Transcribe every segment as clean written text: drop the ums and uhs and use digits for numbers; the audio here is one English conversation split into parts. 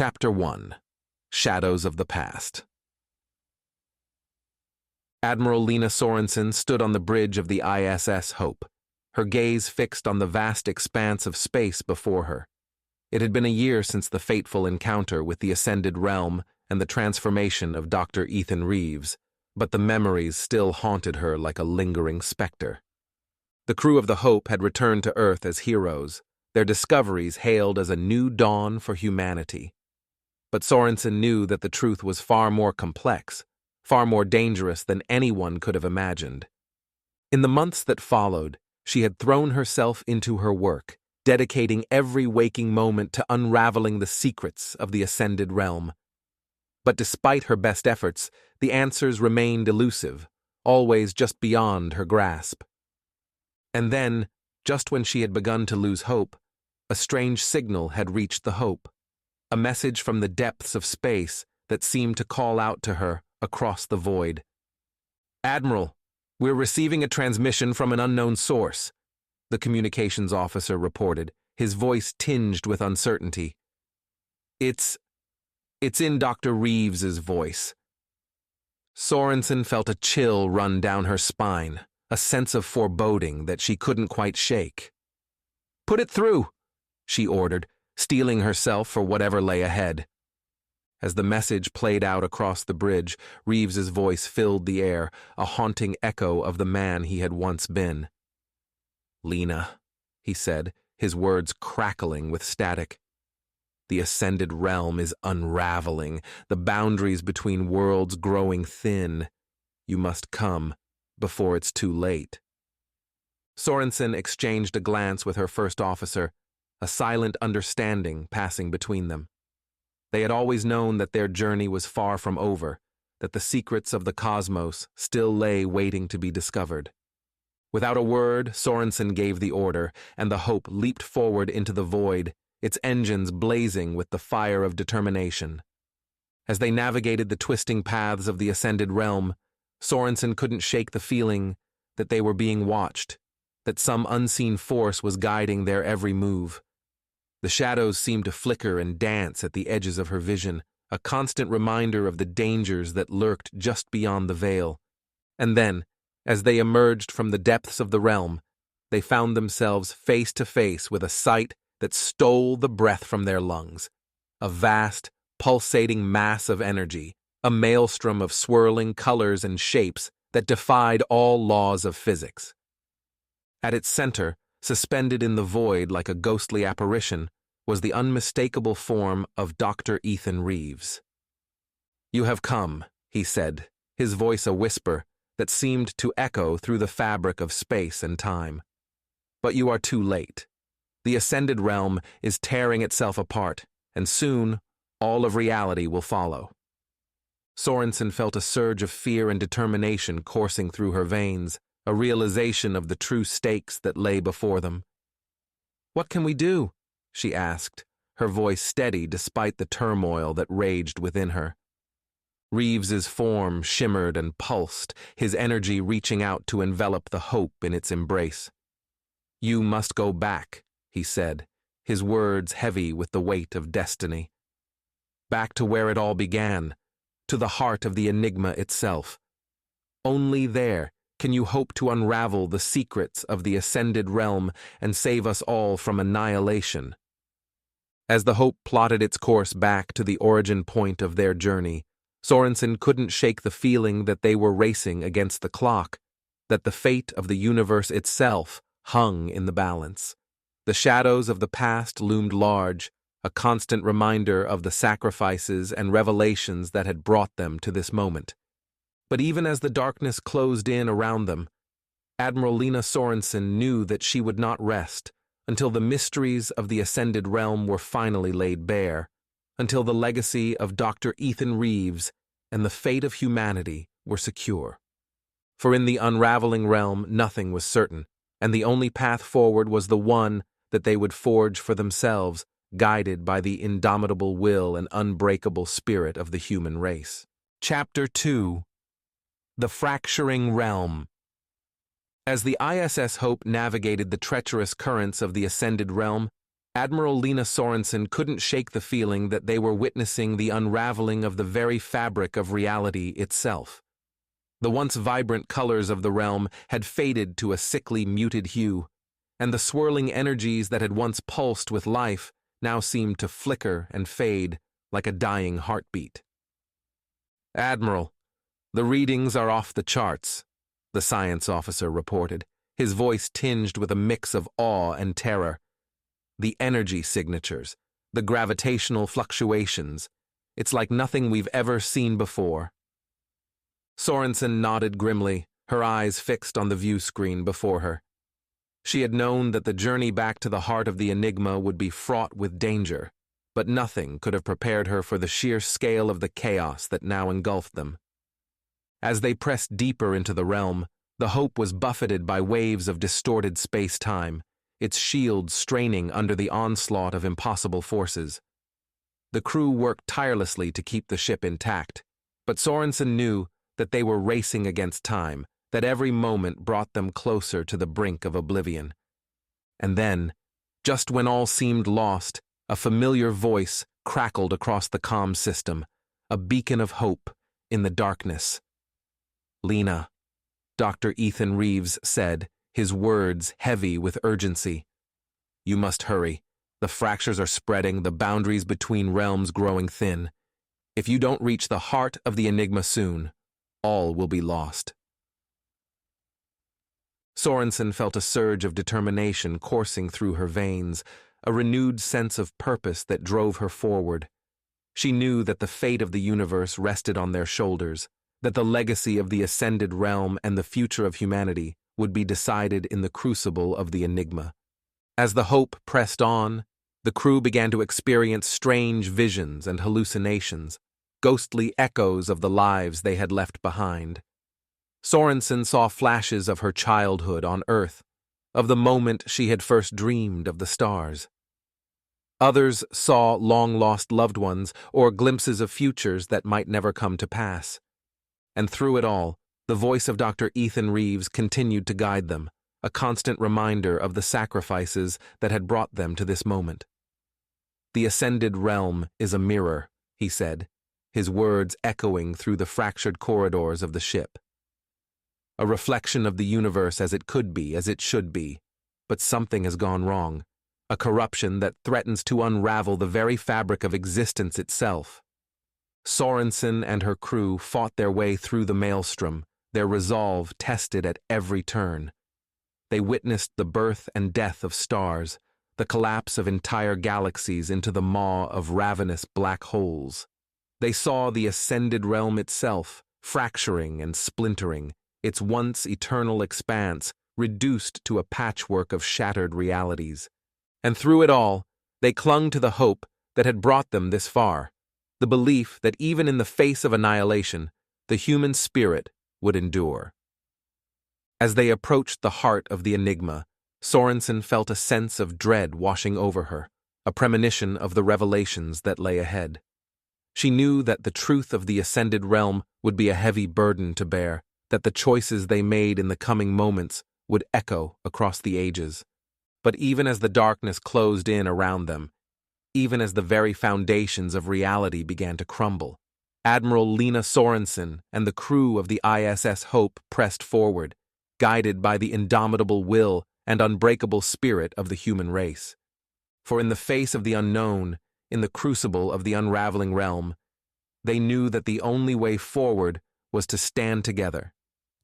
Chapter 1. Shadows of the Past. Admiral Lena Sorensen stood on the bridge of the ISS Hope, her gaze fixed on the vast expanse of space before her. It had been a year since the fateful encounter with the Ascended Realm and the transformation of Dr. Ethan Reeves, but the memories still haunted her like a lingering specter. The crew of the Hope had returned to Earth as heroes, their discoveries hailed as a new dawn for humanity. But Sorensen knew that the truth was far more complex, far more dangerous than anyone could have imagined. In the months that followed, she had thrown herself into her work, dedicating every waking moment to unraveling the secrets of the Ascended Realm. But despite her best efforts, the answers remained elusive, always just beyond her grasp. And then, just when she had begun to lose hope, a strange signal had reached the Hope, a message from the depths of space that seemed to call out to her across the void. "Admiral, we're receiving a transmission from an unknown source," the communications officer reported, his voice tinged with uncertainty. It's in Dr. Reeves's voice." Sorensen felt a chill run down her spine, a sense of foreboding that she couldn't quite shake. "Put it through," she ordered, steeling herself for whatever lay ahead. As the message played out across the bridge, Reeves's voice filled the air, a haunting echo of the man he had once been. "Lena," he said, his words crackling with static. "The Ascended Realm is unraveling, the boundaries between worlds growing thin. You must come before it's too late." Sorensen exchanged a glance with her first officer, a silent understanding passing between them. They had always known that their journey was far from over, that the secrets of the cosmos still lay waiting to be discovered. Without a word, Sorensen gave the order, and the Hope leaped forward into the void, its engines blazing with the fire of determination. As they navigated the twisting paths of the Ascended Realm, Sorensen couldn't shake the feeling that they were being watched, that some unseen force was guiding their every move. The shadows seemed to flicker and dance at the edges of her vision, a constant reminder of the dangers that lurked just beyond the veil. And then, as they emerged from the depths of the realm, they found themselves face to face with a sight that stole the breath from their lungs. A vast, pulsating mass of energy, a maelstrom of swirling colors and shapes that defied all laws of physics. At its center, suspended in the void like a ghostly apparition, was the unmistakable form of Dr. Ethan Reeves. "You have come," he said, his voice a whisper that seemed to echo through the fabric of space and time. "But you are too late. The Ascended Realm is tearing itself apart, and soon all of reality will follow." Sorensen felt a surge of fear and determination coursing through her veins, a realization of the true stakes that lay before them. "What can we do?" she asked, her voice steady despite the turmoil that raged within her. Reeves's form shimmered and pulsed, his energy reaching out to envelop the Hope in its embrace. "You must go back," he said, his words heavy with the weight of destiny. "Back to where it all began, to the heart of the enigma itself. Only there can you hope to unravel the secrets of the Ascended Realm and save us all from annihilation." As the Hope plotted its course back to the origin point of their journey, Sorensen couldn't shake the feeling that they were racing against the clock, that the fate of the universe itself hung in the balance. The shadows of the past loomed large, a constant reminder of the sacrifices and revelations that had brought them to this moment. But even as the darkness closed in around them, Admiral Lena Sorensen knew that she would not rest until the mysteries of the Ascended Realm were finally laid bare, until the legacy of Dr. Ethan Reeves and the fate of humanity were secure. For in the unraveling realm nothing was certain, and the only path forward was the one that they would forge for themselves, guided by the indomitable will and unbreakable spirit of the human race. Chapter 2. The Fracturing Realm. As the ISS Hope navigated the treacherous currents of the Ascended Realm, Admiral Lena Sorensen couldn't shake the feeling that they were witnessing the unraveling of the very fabric of reality itself. The once vibrant colors of the realm had faded to a sickly, muted hue, and the swirling energies that had once pulsed with life now seemed to flicker and fade like a dying heartbeat. "Admiral, the readings are off the charts," the science officer reported, his voice tinged with a mix of awe and terror. "The energy signatures, the gravitational fluctuations, it's like nothing we've ever seen before." Sorensen nodded grimly, her eyes fixed on the view screen before her. She had known that the journey back to the heart of the Enigma would be fraught with danger, but nothing could have prepared her for the sheer scale of the chaos that now engulfed them. As they pressed deeper into the realm, the Hope was buffeted by waves of distorted space-time, its shields straining under the onslaught of impossible forces. The crew worked tirelessly to keep the ship intact, but Sorensen knew that they were racing against time, that every moment brought them closer to the brink of oblivion. And then, just when all seemed lost, a familiar voice crackled across the comm system, a beacon of hope in the darkness. "Lena," Dr. Ethan Reeves said, his words heavy with urgency. "You must hurry. The fractures are spreading, the boundaries between realms growing thin. If you don't reach the heart of the Enigma soon, all will be lost." Sorensen felt a surge of determination coursing through her veins, a renewed sense of purpose that drove her forward. She knew that the fate of the universe rested on their shoulders, that the legacy of the ascended realm and the future of humanity would be decided in the crucible of the Enigma. As the Hope pressed on, the crew began to experience strange visions and hallucinations, ghostly echoes of the lives they had left behind. Sorensen saw flashes of her childhood on Earth, of the moment she had first dreamed of the stars. Others saw long-lost loved ones or glimpses of futures that might never come to pass. And through it all, the voice of Dr. Ethan Reeves continued to guide them, a constant reminder of the sacrifices that had brought them to this moment. "The ascended realm is a mirror," he said, his words echoing through the fractured corridors of the ship. "A reflection of the universe as it could be, as it should be. But something has gone wrong, a corruption that threatens to unravel the very fabric of existence itself." Sorensen and her crew fought their way through the maelstrom, their resolve tested at every turn. They witnessed the birth and death of stars, the collapse of entire galaxies into the maw of ravenous black holes. They saw the ascended realm itself, fracturing and splintering, its once eternal expanse reduced to a patchwork of shattered realities. And through it all, they clung to the hope that had brought them this far, the belief that even in the face of annihilation, the human spirit would endure. As they approached the heart of the Enigma, Sorensen felt a sense of dread washing over her, a premonition of the revelations that lay ahead. She knew that the truth of the ascended realm would be a heavy burden to bear, that the choices they made in the coming moments would echo across the ages. But even as the darkness closed in around them, even as the very foundations of reality began to crumble, Admiral Lena Sorensen and the crew of the ISS Hope pressed forward, guided by the indomitable will and unbreakable spirit of the human race. For in the face of the unknown, in the crucible of the unraveling realm, they knew that the only way forward was to stand together,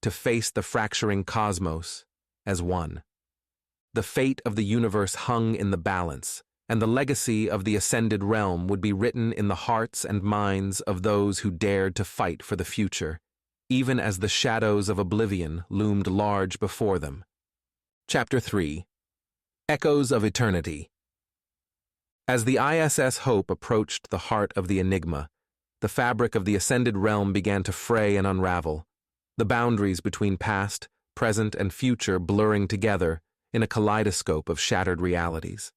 to face the fracturing cosmos as one. The fate of the universe hung in the balance, and the legacy of the ascended realm would be written in the hearts and minds of those who dared to fight for the future, even as the shadows of oblivion loomed large before them. Chapter 3. Echoes of Eternity. As the ISS Hope approached the heart of the Enigma, the fabric of the ascended realm began to fray and unravel, the boundaries between past, present, and future blurring together in a kaleidoscope of shattered realities.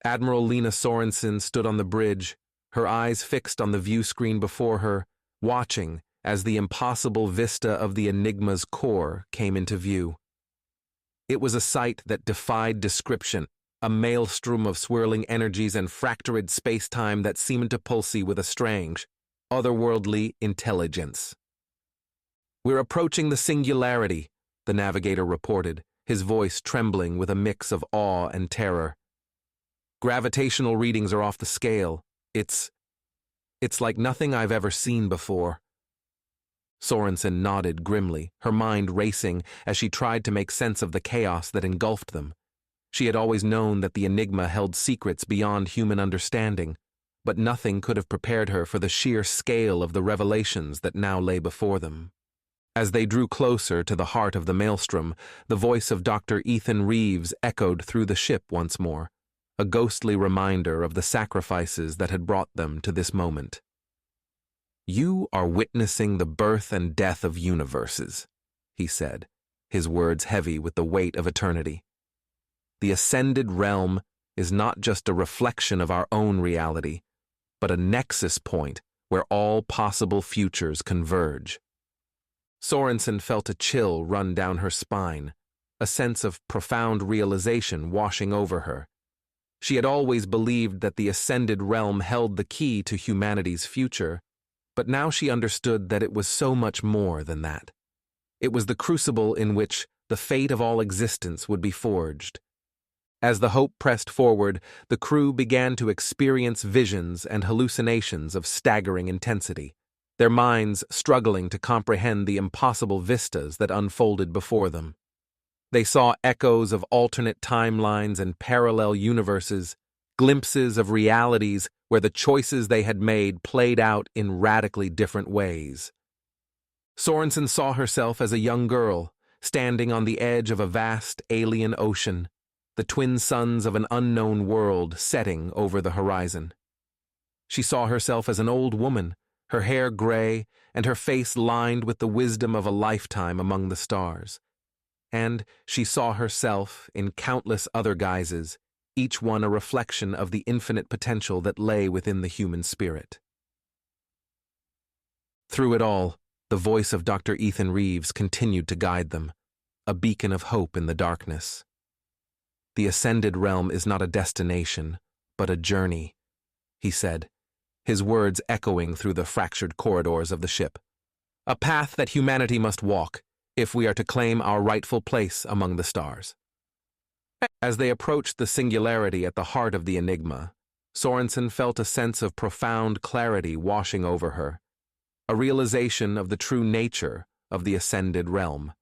Admiral Lena Sorensen stood on the bridge, her eyes fixed on the view screen before her, watching as the impossible vista of the Enigma's core came into view. It was a sight that defied description, a maelstrom of swirling energies and fractured space-time that seemed to pulse with a strange, otherworldly intelligence. "We're approaching the singularity," the navigator reported, his voice trembling with a mix of awe and terror. "Gravitational readings are off the scale. It's like nothing I've ever seen before." Sorensen nodded grimly, her mind racing as she tried to make sense of the chaos that engulfed them. She had always known that the Enigma held secrets beyond human understanding, but nothing could have prepared her for the sheer scale of the revelations that now lay before them. As they drew closer to the heart of the maelstrom, the voice of Dr. Ethan Reeves echoed through the ship once more, a ghostly reminder of the sacrifices that had brought them to this moment. "You are witnessing the birth and death of universes," he said, his words heavy with the weight of eternity. "The ascended realm is not just a reflection of our own reality, but a nexus point where all possible futures converge." Sorensen felt a chill run down her spine, a sense of profound realization washing over her. She had always believed that the ascended realm held the key to humanity's future, but now she understood that it was so much more than that. It was the crucible in which the fate of all existence would be forged. As the Hope pressed forward, the crew began to experience visions and hallucinations of staggering intensity, their minds struggling to comprehend the impossible vistas that unfolded before them. They saw echoes of alternate timelines and parallel universes, glimpses of realities where the choices they had made played out in radically different ways. Sorensen saw herself as a young girl, standing on the edge of a vast alien ocean, the twin suns of an unknown world setting over the horizon. She saw herself as an old woman, her hair gray and her face lined with the wisdom of a lifetime among the stars. And she saw herself in countless other guises, each one a reflection of the infinite potential that lay within the human spirit. Through it all, the voice of Dr. Ethan Reeves continued to guide them, a beacon of hope in the darkness. "The ascended realm is not a destination, but a journey," he said, his words echoing through the fractured corridors of the ship. "A path that humanity must walk, if we are to claim our rightful place among the stars." As they approached the singularity at the heart of the Enigma, Sorensen felt a sense of profound clarity washing over her, a realization of the true nature of the ascended realm.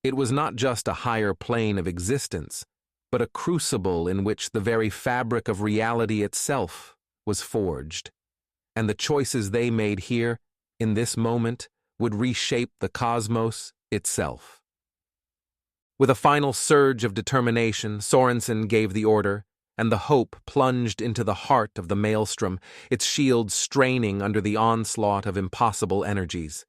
It was not just a higher plane of existence, but a crucible in which the very fabric of reality itself was forged, and the choices they made here, in this moment, would reshape the cosmos itself. With a final surge of determination, Sorensen gave the order, and the Hope plunged into the heart of the maelstrom, its shields straining under the onslaught of impossible energies.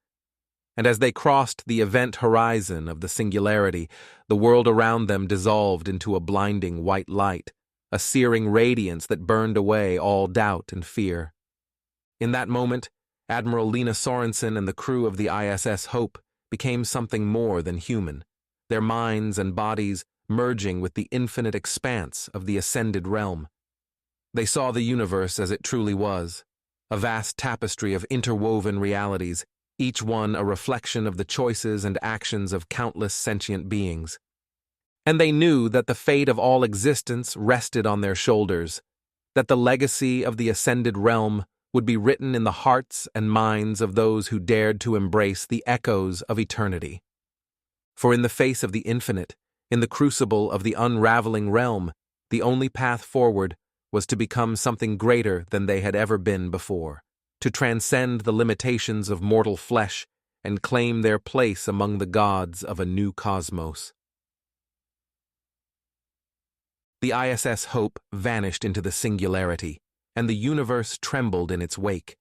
And as they crossed the event horizon of the singularity, the world around them dissolved into a blinding white light, a searing radiance that burned away all doubt and fear. In that moment, Admiral Lena Sorensen and the crew of the ISS Hope became something more than human, their minds and bodies merging with the infinite expanse of the ascended realm. They saw the universe as it truly was, a vast tapestry of interwoven realities, each one a reflection of the choices and actions of countless sentient beings. And they knew that the fate of all existence rested on their shoulders, that the legacy of the ascended realm would be written in the hearts and minds of those who dared to embrace the echoes of eternity. For in the face of the infinite, in the crucible of the unraveling realm, the only path forward was to become something greater than they had ever been before, to transcend the limitations of mortal flesh and claim their place among the gods of a new cosmos. The ISS Hope vanished into the singularity, and the universe trembled in its wake,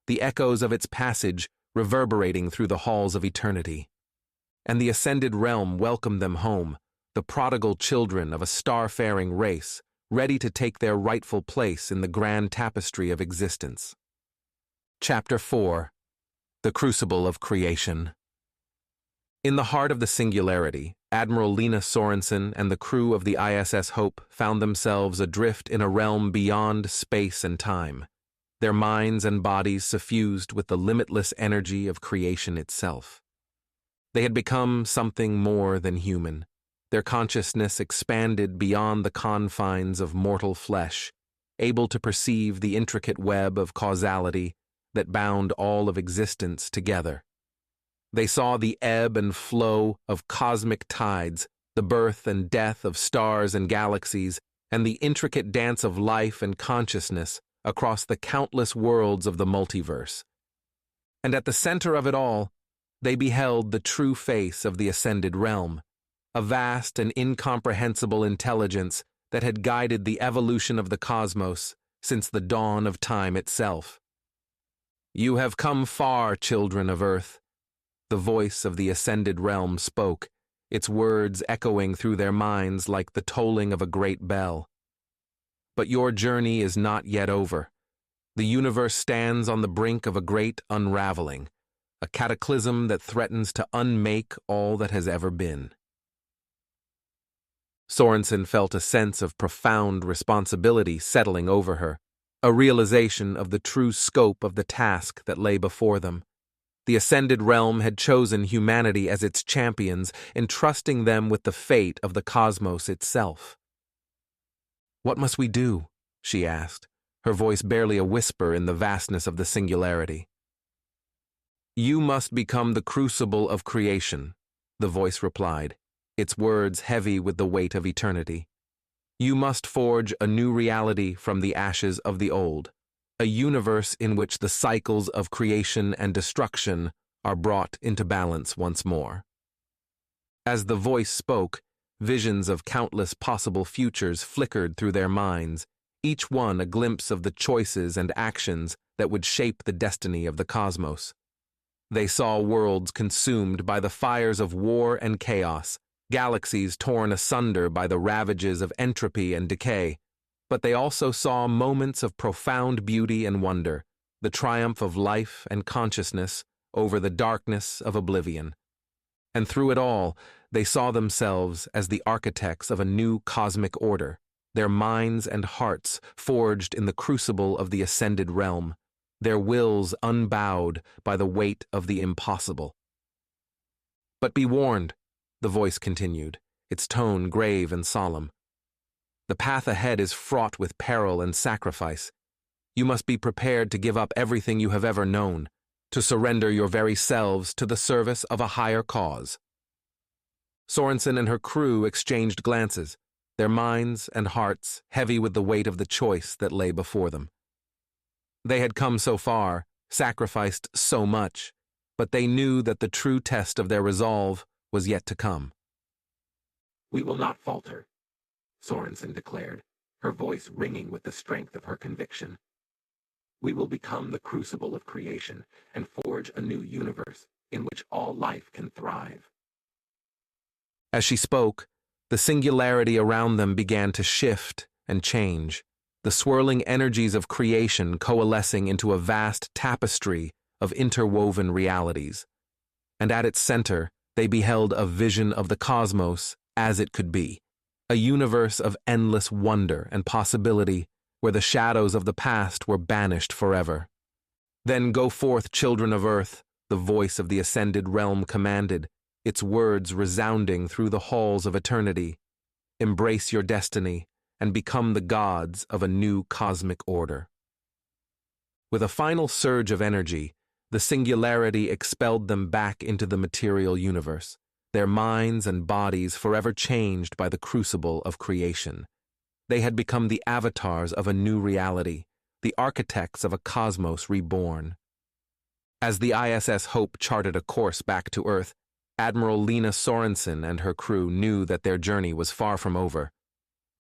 the echoes of its passage reverberating through the halls of eternity. And the ascended realm welcomed them home, the prodigal children of a star-faring race, ready to take their rightful place in the grand tapestry of existence. Chapter 4. The Crucible of Creation. In the heart of the singularity, Admiral Lena Sorensen and the crew of the ISS Hope found themselves adrift in a realm beyond space and time, their minds and bodies suffused with the limitless energy of creation itself. They had become something more than human. Their consciousness expanded beyond the confines of mortal flesh, able to perceive the intricate web of causality that bound all of existence together. They saw the ebb and flow of cosmic tides, the birth and death of stars and galaxies, and the intricate dance of life and consciousness across the countless worlds of the multiverse. And at the center of it all, they beheld the true face of the ascended realm, a vast and incomprehensible intelligence that had guided the evolution of the cosmos since the dawn of time itself. "You have come far, children of Earth," the voice of the ascended realm spoke, its words echoing through their minds like the tolling of a great bell. "But your journey is not yet over. The universe stands on the brink of a great unraveling, a cataclysm that threatens to unmake all that has ever been." Sorensen felt a sense of profound responsibility settling over her, a realization of the true scope of the task that lay before them. The ascended realm had chosen humanity as its champions, entrusting them with the fate of the cosmos itself. "What must we do?" she asked, her voice barely a whisper in the vastness of the singularity. "You must become the crucible of creation," the voice replied, its words heavy with the weight of eternity. "You must forge a new reality from the ashes of the old, a universe in which the cycles of creation and destruction are brought into balance once more." As the voice spoke, visions of countless possible futures flickered through their minds, each one a glimpse of the choices and actions that would shape the destiny of the cosmos. They saw worlds consumed by the fires of war and chaos, galaxies torn asunder by the ravages of entropy and decay, but they also saw moments of profound beauty and wonder, the triumph of life and consciousness over the darkness of oblivion. And through it all, they saw themselves as the architects of a new cosmic order, their minds and hearts forged in the crucible of the ascended realm, their wills unbowed by the weight of the impossible. "But be warned," the voice continued, its tone grave and solemn. "The path ahead is fraught with peril and sacrifice. You must be prepared to give up everything you have ever known, to surrender your very selves to the service of a higher cause." Sorensen and her crew exchanged glances, their minds and hearts heavy with the weight of the choice that lay before them. They had come so far, sacrificed so much, but they knew that the true test of their resolve was yet to come. "We will not falter," Sorensen declared, her voice ringing with the strength of her conviction. "We will become the crucible of creation and forge a new universe in which all life can thrive." As she spoke, the singularity around them began to shift and change, the swirling energies of creation coalescing into a vast tapestry of interwoven realities. And at its center, they beheld a vision of the cosmos as it could be, a universe of endless wonder and possibility where the shadows of the past were banished forever. "Then go forth, children of Earth," the voice of the ascended realm commanded, its words resounding through the halls of eternity. "Embrace your destiny and become the gods of a new cosmic order." With a final surge of energy, the singularity expelled them back into the material universe, their minds and bodies forever changed by the crucible of creation. They had become the avatars of a new reality, the architects of a cosmos reborn. As the ISS Hope charted a course back to Earth, Admiral Lena Sorensen and her crew knew that their journey was far from over.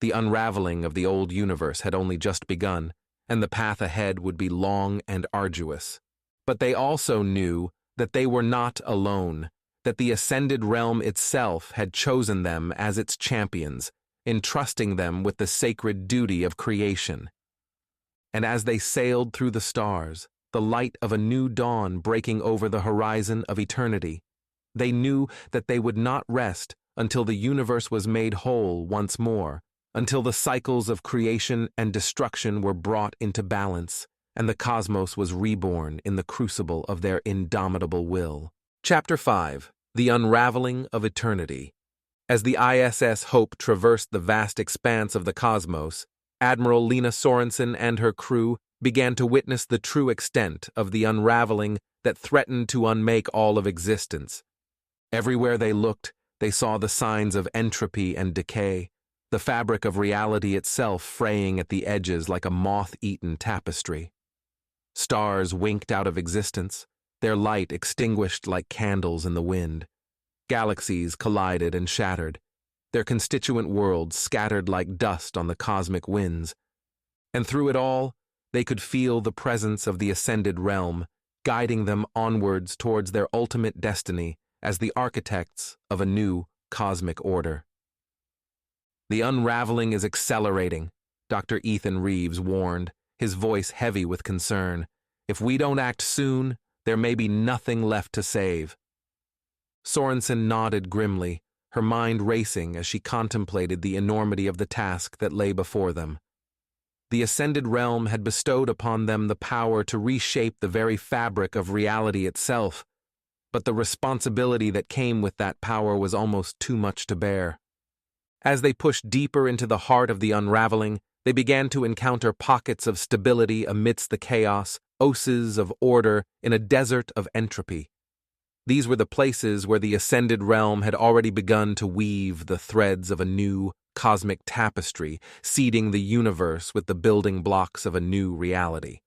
The unraveling of the old universe had only just begun, and the path ahead would be long and arduous. But they also knew that they were not alone, that the ascended realm itself had chosen them as its champions, entrusting them with the sacred duty of creation. And as they sailed through the stars, the light of a new dawn breaking over the horizon of eternity, they knew that they would not rest until the universe was made whole once more, until the cycles of creation and destruction were brought into balance, and the cosmos was reborn in the crucible of their indomitable will. Chapter 5. The Unraveling of Eternity. As the ISS Hope traversed the vast expanse of the cosmos, Admiral Lena Sorensen and her crew began to witness the true extent of the unraveling that threatened to unmake all of existence. Everywhere they looked, they saw the signs of entropy and decay, the fabric of reality itself fraying at the edges like a moth-eaten tapestry. Stars winked out of existence, their light extinguished like candles in the wind. Galaxies collided and shattered, their constituent worlds scattered like dust on the cosmic winds. And through it all, they could feel the presence of the ascended realm, guiding them onwards towards their ultimate destiny as the architects of a new cosmic order. The unraveling is accelerating, Dr. Ethan Reeves warned, his voice heavy with concern. If we don't act soon, there may be nothing left to save. Sorensen nodded grimly, her mind racing as she contemplated the enormity of the task that lay before them. The ascended realm had bestowed upon them the power to reshape the very fabric of reality itself, but the responsibility that came with that power was almost too much to bear. As they pushed deeper into the heart of the unraveling, they began to encounter pockets of stability amidst the chaos, oases of order in a desert of entropy. These were the places where the ascended realm had already begun to weave the threads of a new cosmic tapestry, seeding the universe with the building blocks of a new reality.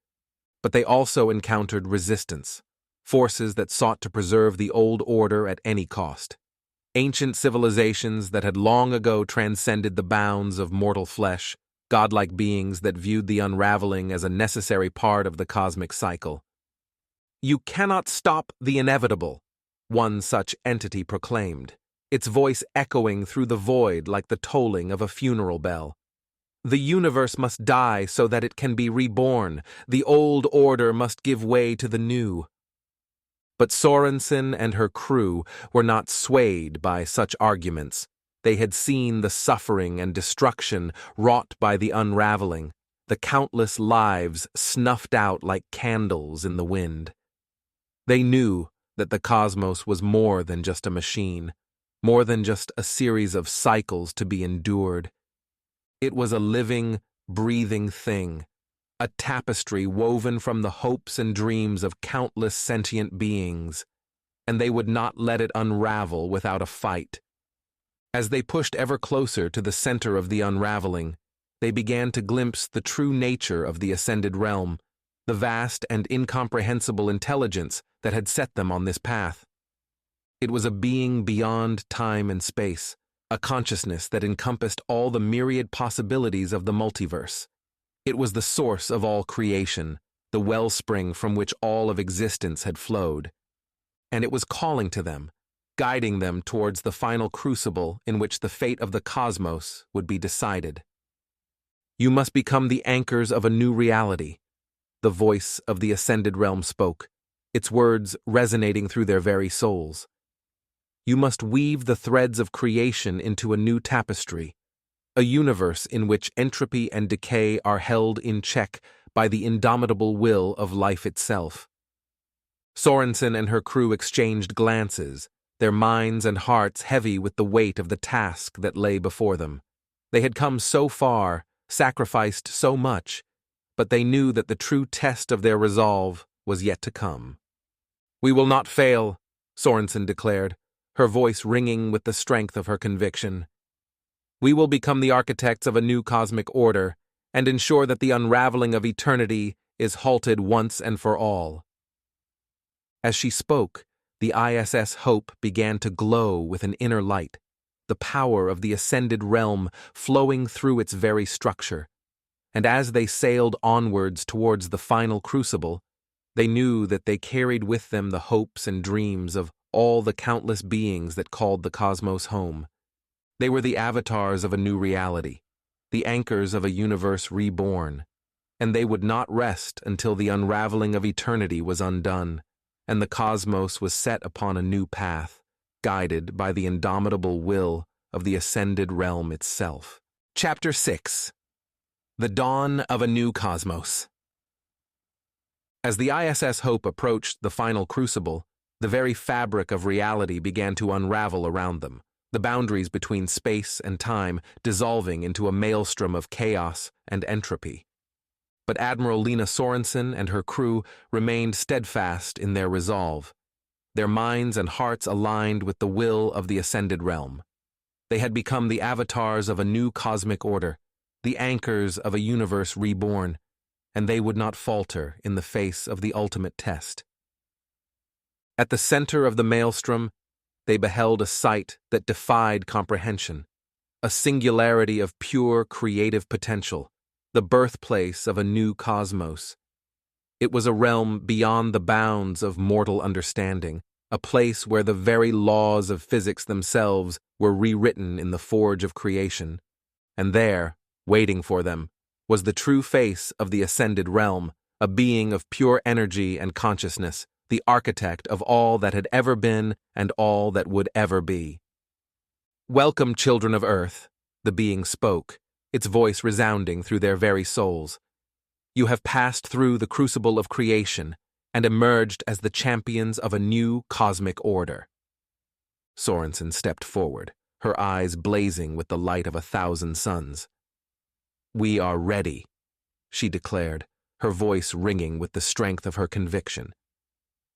But they also encountered resistance, forces that sought to preserve the old order at any cost. Ancient civilizations that had long ago transcended the bounds of mortal flesh, godlike beings that viewed the unraveling as a necessary part of the cosmic cycle. "You cannot stop the inevitable," one such entity proclaimed, its voice echoing through the void like the tolling of a funeral bell. "The universe must die so that it can be reborn. The old order must give way to the new." But Sorensen and her crew were not swayed by such arguments. They had seen the suffering and destruction wrought by the unraveling, the countless lives snuffed out like candles in the wind. They knew that the cosmos was more than just a machine, more than just a series of cycles to be endured. It was a living, breathing thing, a tapestry woven from the hopes and dreams of countless sentient beings, and they would not let it unravel without a fight. As they pushed ever closer to the center of the unraveling, they began to glimpse the true nature of the ascended realm, the vast and incomprehensible intelligence that had set them on this path. It was a being beyond time and space, a consciousness that encompassed all the myriad possibilities of the multiverse. It was the source of all creation, the wellspring from which all of existence had flowed. And it was calling to them, guiding them towards the final crucible in which the fate of the cosmos would be decided. "You must become the anchors of a new reality," the voice of the ascended realm spoke, its words resonating through their very souls. "You must weave the threads of creation into a new tapestry, a universe in which entropy and decay are held in check by the indomitable will of life itself." Sorensen and her crew exchanged glances, their minds and hearts heavy with the weight of the task that lay before them. They had come so far, sacrificed so much, but they knew that the true test of their resolve was yet to come. "We will not fail," Sorensen declared, her voice ringing with the strength of her conviction. "We will become the architects of a new cosmic order and ensure that the unraveling of eternity is halted once and for all." As she spoke, the ISS Hope began to glow with an inner light, the power of the ascended realm flowing through its very structure. And as they sailed onwards towards the final crucible, they knew that they carried with them the hopes and dreams of all the countless beings that called the cosmos home. They were the avatars of a new reality, the anchors of a universe reborn, and they would not rest until the unraveling of eternity was undone, and the cosmos was set upon a new path, guided by the indomitable will of the ascended realm itself. Chapter 6. The Dawn of a New Cosmos. As the ISS Hope approached the final crucible, the very fabric of reality began to unravel around them, the boundaries between space and time dissolving into a maelstrom of chaos and entropy. But Admiral Lena Sorensen and her crew remained steadfast in their resolve, their minds and hearts aligned with the will of the ascended realm. They had become the avatars of a new cosmic order, the anchors of a universe reborn, and they would not falter in the face of the ultimate test. At the center of the maelstrom, they beheld a sight that defied comprehension, a singularity of pure creative potential, the birthplace of a new cosmos. It was a realm beyond the bounds of mortal understanding, a place where the very laws of physics themselves were rewritten in the forge of creation. And there, waiting for them, was the true face of the ascended realm, a being of pure energy and consciousness, the architect of all that had ever been and all that would ever be. "Welcome, children of Earth," the being spoke, its voice resounding through their very souls. "You have passed through the crucible of creation and emerged as the champions of a new cosmic order." Sorensen stepped forward, her eyes blazing with the light of 1,000 suns. "We are ready," she declared, her voice ringing with the strength of her conviction.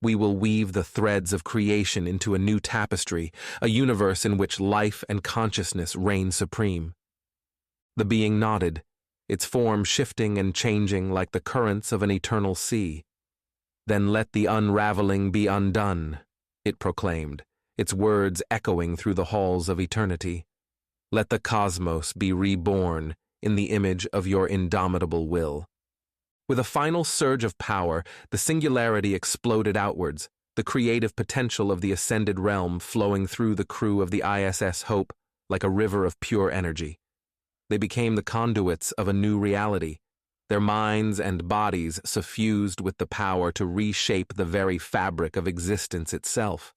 "We will weave the threads of creation into a new tapestry, a universe in which life and consciousness reign supreme." The being nodded, its form shifting and changing like the currents of an eternal sea. "Then let the unraveling be undone," it proclaimed, its words echoing through the halls of eternity. "Let the cosmos be reborn in the image of your indomitable will." With a final surge of power, the singularity exploded outwards, the creative potential of the ascended realm flowing through the crew of the ISS Hope like a river of pure energy. They became the conduits of a new reality, their minds and bodies suffused with the power to reshape the very fabric of existence itself.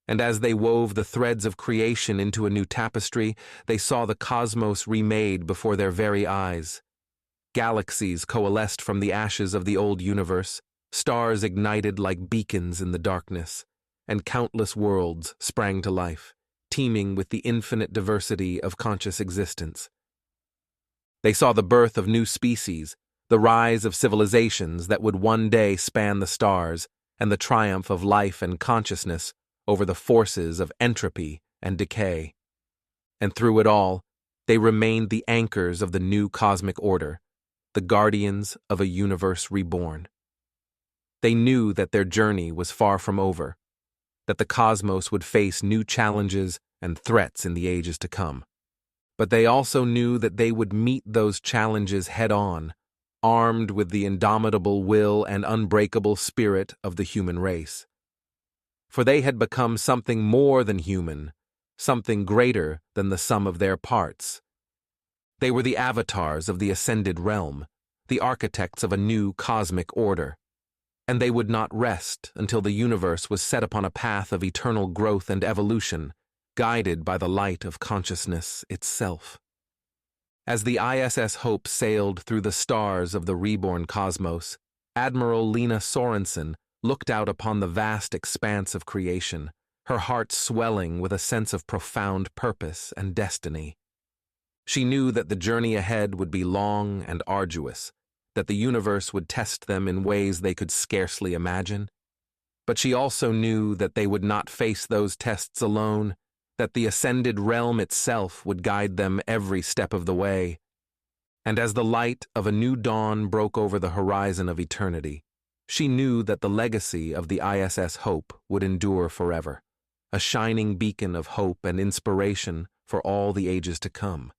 And as they wove the threads of creation into a new tapestry, they saw the cosmos remade before their very eyes. Galaxies coalesced from the ashes of the old universe, stars ignited like beacons in the darkness, and countless worlds sprang to life, teeming with the infinite diversity of conscious existence. They saw the birth of new species, the rise of civilizations that would one day span the stars, and the triumph of life and consciousness over the forces of entropy and decay. And through it all, they remained the anchors of the new cosmic order, the guardians of a universe reborn. They knew that their journey was far from over, that the cosmos would face new challenges and threats in the ages to come. But they also knew that they would meet those challenges head-on, armed with the indomitable will and unbreakable spirit of the human race. For they had become something more than human, something greater than the sum of their parts. They were the avatars of the ascended realm, the architects of a new cosmic order, and they would not rest until the universe was set upon a path of eternal growth and evolution, guided by the light of consciousness itself. As the ISS Hope sailed through the stars of the reborn cosmos, Admiral Lena Sorensen looked out upon the vast expanse of creation, her heart swelling with a sense of profound purpose and destiny. She knew that the journey ahead would be long and arduous, that the universe would test them in ways they could scarcely imagine. But she also knew that they would not face those tests alone, that the ascended realm itself would guide them every step of the way. And as the light of a new dawn broke over the horizon of eternity, she knew that the legacy of the ISS Hope would endure forever, a shining beacon of hope and inspiration for all the ages to come.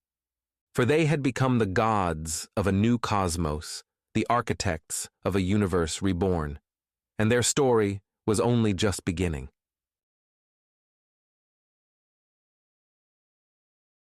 For they had become the gods of a new cosmos, the architects of a universe reborn, and their story was only just beginning.